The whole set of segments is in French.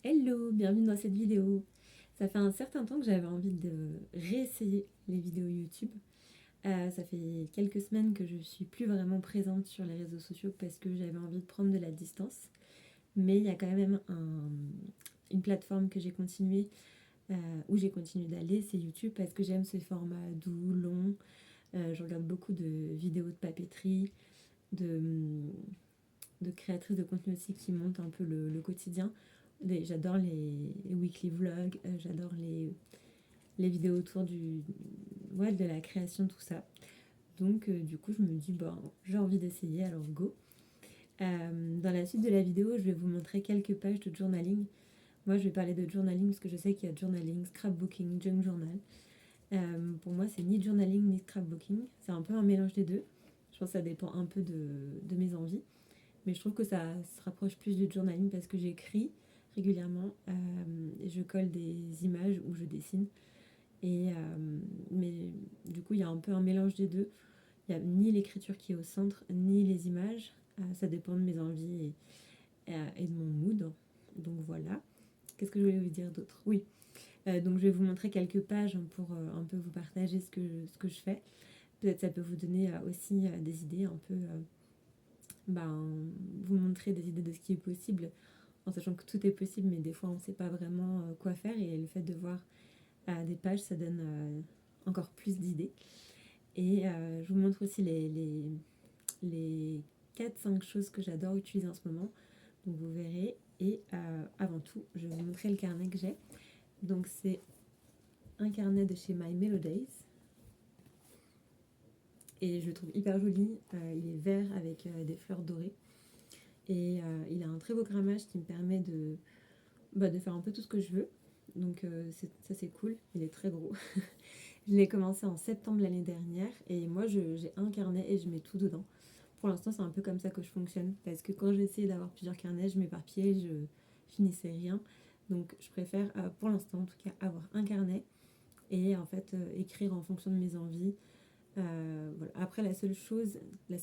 Hello, bienvenue dans cette vidéo. Ça fait un certain temps que j'avais envie de réessayer les vidéos YouTube. Ça fait quelques semaines que je suis plus vraiment présente sur les réseaux sociaux parce que j'avais envie de prendre de la distance. Mais il y a quand même une plateforme que j'ai continué, où j'ai continué d'aller, c'est YouTube parce que j'aime ce format doux, long. Je regarde beaucoup de vidéos de papeterie, de, de créatrices de contenu aussi qui montent un peu le quotidien. J'adore les weekly vlogs, j'adore les vidéos autour ouais, de la création, tout ça. Donc du coup je me dis, bon, j'ai envie d'essayer, alors go. Dans la suite de la vidéo, je vais vous montrer quelques pages de journaling. Moi je vais parler de journaling parce que je sais qu'il y a journaling, scrapbooking, junk journal. Pour moi c'est ni journaling ni scrapbooking, c'est un peu un mélange des deux. Je pense que ça dépend un peu de mes envies. Mais je trouve que ça se rapproche plus du journaling parce que j'écris régulièrement, et je colle des images ou je dessine. Mais du coup, il y a un peu un mélange des deux. Il n'y a ni l'écriture qui est au centre, ni les images. Ça dépend de mes envies et de mon mood. Donc voilà. Qu'est-ce que je voulais vous dire d'autre? Oui. Donc je vais vous montrer quelques pages pour un peu vous partager ce que je fais. Peut-être ça peut vous donner aussi des idées un peu, vous montrer des idées de ce qui est possible, en sachant que tout est possible, mais des fois on ne sait pas vraiment quoi faire, et le fait de voir des pages, ça donne encore plus d'idées. Et je vous montre aussi les 4-5 choses que j'adore utiliser en ce moment, donc vous verrez. Et avant tout, je vais vous montrer le carnet que j'ai. Donc c'est un carnet de chez My Melodies, et je le trouve hyper joli. Il est vert avec des fleurs dorées. Et il a un très beau grammage qui me permet de faire un peu tout ce que je veux. Donc ça c'est cool, il est très gros. Je l'ai commencé en septembre l'année dernière, et moi j'ai un carnet et je mets tout dedans. Pour l'instant c'est un peu comme ça que je fonctionne, parce que quand j'essayais d'avoir plusieurs carnets, je m'éparpillais, je finissais rien. Donc je préfère pour l'instant en tout cas avoir un carnet et en fait écrire en fonction de mes envies. Voilà. Après la seule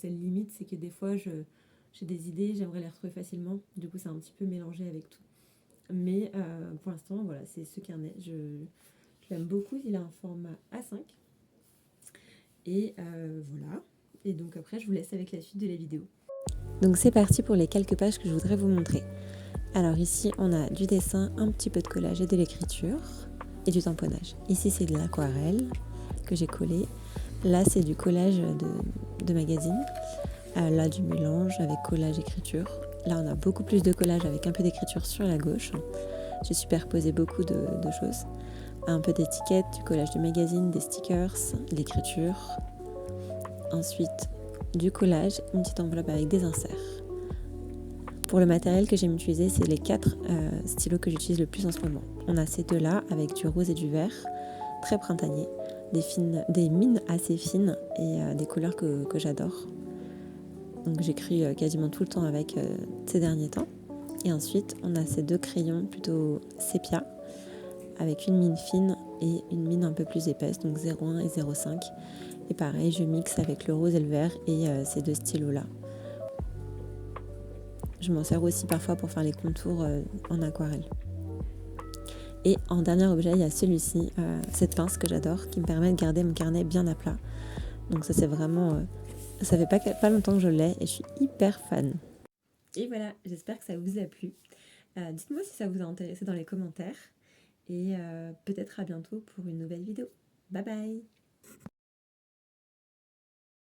limite, c'est que des fois j'ai des idées, j'aimerais les retrouver facilement. Du coup c'est un petit peu mélangé avec tout. Mais pour l'instant, voilà, c'est ce carnet. Je l'aime beaucoup. Il a un format A5. Et voilà. Et donc après, je vous laisse avec la suite de la vidéo. Donc c'est parti pour les quelques pages que je voudrais vous montrer. Alors ici, on a du dessin, un petit peu de collage et de l'écriture. Et du tamponnage. Ici, c'est de l'aquarelle que j'ai collé. Là, c'est du collage de magazine. Là, du mélange avec collage, écriture. Là, on a beaucoup plus de collage avec un peu d'écriture sur la gauche. J'ai superposé beaucoup de choses. Un peu d'étiquettes, du collage de magazine, des stickers, de l'écriture. Ensuite, du collage, une petite enveloppe avec des inserts. Pour le matériel que j'aime utiliser, c'est les 4 stylos que j'utilise le plus en ce moment. On a ces deux-là avec du rose et du vert, très printanier, des mines assez fines et des couleurs que j'adore. Donc j'écris quasiment tout le temps avec ces derniers temps. Et ensuite, on a ces 2 crayons plutôt sépia, avec une mine fine et une mine un peu plus épaisse, donc 0,1 et 0,5. Et pareil, je mixe avec le rose et le vert et ces 2 stylos-là. Je m'en sers aussi parfois pour faire les contours en aquarelle. Et en dernier objet, il y a celui-ci, cette pince que j'adore, qui me permet de garder mon carnet bien à plat. Donc ça c'est vraiment... ça fait pas longtemps que je l'ai et je suis hyper fan. Et voilà, j'espère que ça vous a plu. Dites-moi si ça vous a intéressé dans les commentaires. Et peut-être à bientôt pour une nouvelle vidéo. Bye bye!